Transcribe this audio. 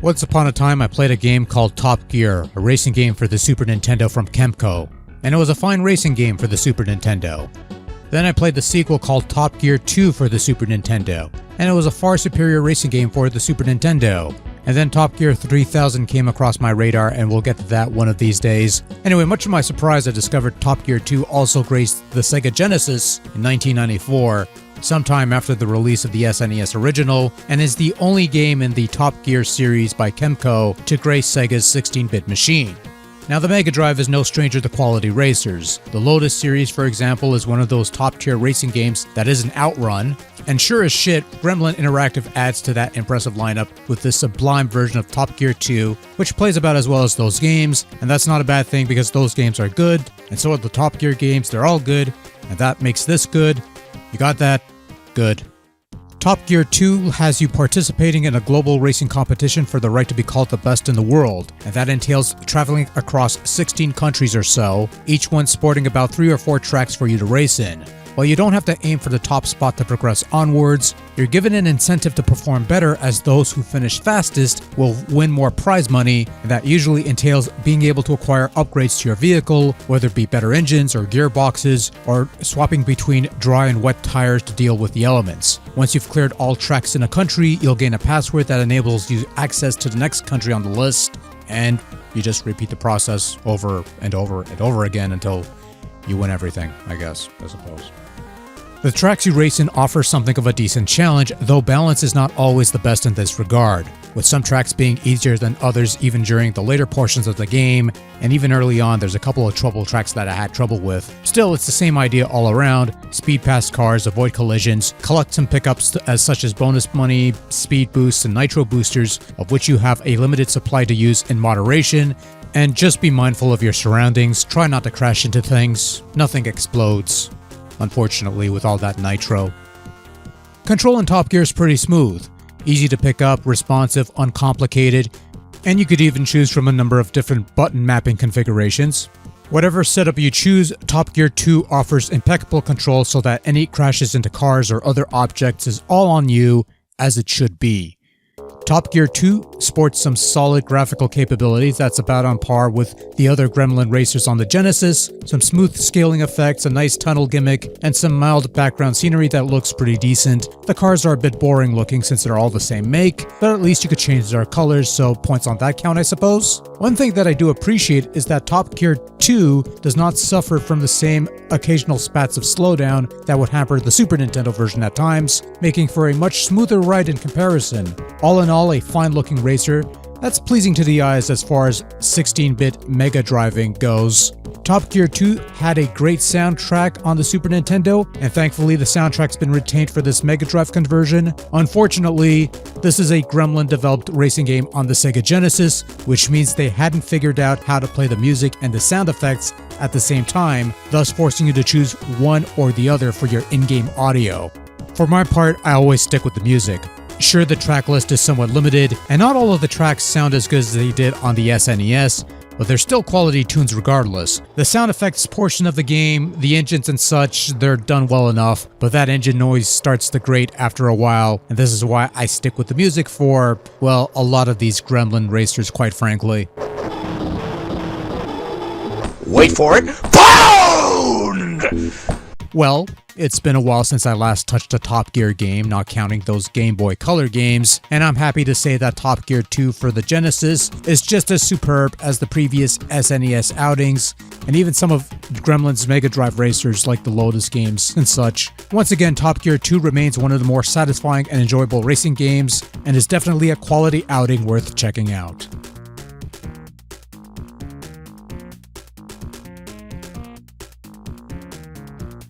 Once upon a time, I played a game called Top Gear, a racing game for the Super Nintendo from Kemco, and it was a fine racing game for the Super Nintendo. Then I played the sequel called Top Gear 2 for the Super Nintendo, and it was a far superior racing game for the Super Nintendo. And then Top Gear 3000 came across my radar, and we'll get to that one of these days. Anyway, much to my surprise, I discovered Top Gear 2 also graced the Sega Genesis in 1994, sometime after the release of the SNES original, and is the only game in the Top Gear series by Kemco to grace Sega's 16-bit machine. Now, the Mega Drive is no stranger to quality racers. The Lotus series, for example, is one of those top-tier racing games that is an outrun, and sure as shit, Gremlin Interactive adds to that impressive lineup with this sublime version of Top Gear 2, which plays about as well as those games, and that's not a bad thing because those games are good, and so are the Top Gear games, they're all good, and that makes this good. You got that? Good. Top Gear 2 has you participating in a global racing competition for the right to be called the best in the world, and that entails traveling across 16 countries or so, each one sporting about 3 or 4 tracks for you to race in. While you don't have to aim for the top spot to progress onwards, you're given an incentive to perform better, as those who finish fastest will win more prize money, and that usually entails being able to acquire upgrades to your vehicle, whether it be better engines or gearboxes, or swapping between dry and wet tires to deal with the elements. Once you've cleared all tracks in a country, you'll gain a password that enables you access to the next country on the list, and you just repeat the process over and over and over again until you win everything, I suppose. The tracks you race in offer something of a decent challenge, though balance is not always the best in this regard, with some tracks being easier than others even during the later portions of the game, and even early on there's a couple of trouble tracks that I had trouble with. Still, it's the same idea all around: speed past cars, avoid collisions, collect some pickups such as bonus money, speed boosts, and nitro boosters, of which you have a limited supply to use in moderation, and just be mindful of your surroundings, try not to crash into things, nothing explodes. Unfortunately, with all that nitro. Control in Top Gear is pretty smooth, easy to pick up, responsive, uncomplicated, and you could even choose from a number of different button mapping configurations. Whatever setup you choose, Top Gear 2 offers impeccable control so that any crashes into cars or other objects is all on you, as it should be. Top Gear 2 sports some solid graphical capabilities that's about on par with the other Gremlin racers on the Genesis, some smooth scaling effects, a nice tunnel gimmick, and some mild background scenery that looks pretty decent. The cars are a bit boring looking since they're all the same make, but at least you could change their colors, so points on that count, I suppose. One thing that I do appreciate is that Top Gear 2 does not suffer from the same occasional spats of slowdown that would hamper the Super Nintendo version at times, making for a much smoother ride in comparison. All in all, a fine-looking racer that's pleasing to the eyes as far as 16-bit Mega driving goes. Top Gear 2 had a great soundtrack on the Super Nintendo, and thankfully the soundtrack's been retained for this Mega Drive conversion. Unfortunately, this is a Gremlin-developed racing game on the Sega Genesis, which means they hadn't figured out how to play the music and the sound effects at the same time, thus forcing you to choose one or the other for your in-game audio. For my part, I always stick with the music. Sure, the track list is somewhat limited, and not all of the tracks sound as good as they did on the SNES, but they're still quality tunes regardless. The sound effects portion of the game, the engines and such, they're done well enough, but that engine noise starts to grate after a while, and this is why I stick with the music for, well, a lot of these Gremlin racers, quite frankly. Wait for it. Pound! Well, it's been a while since I last touched a Top Gear game, not counting those Game Boy Color games, and I'm happy to say that Top Gear 2 for the Genesis is just as superb as the previous SNES outings, and even some of Gremlin's Mega Drive racers like the Lotus games and such. Once again, Top Gear 2 remains one of the more satisfying and enjoyable racing games, and is definitely a quality outing worth checking out.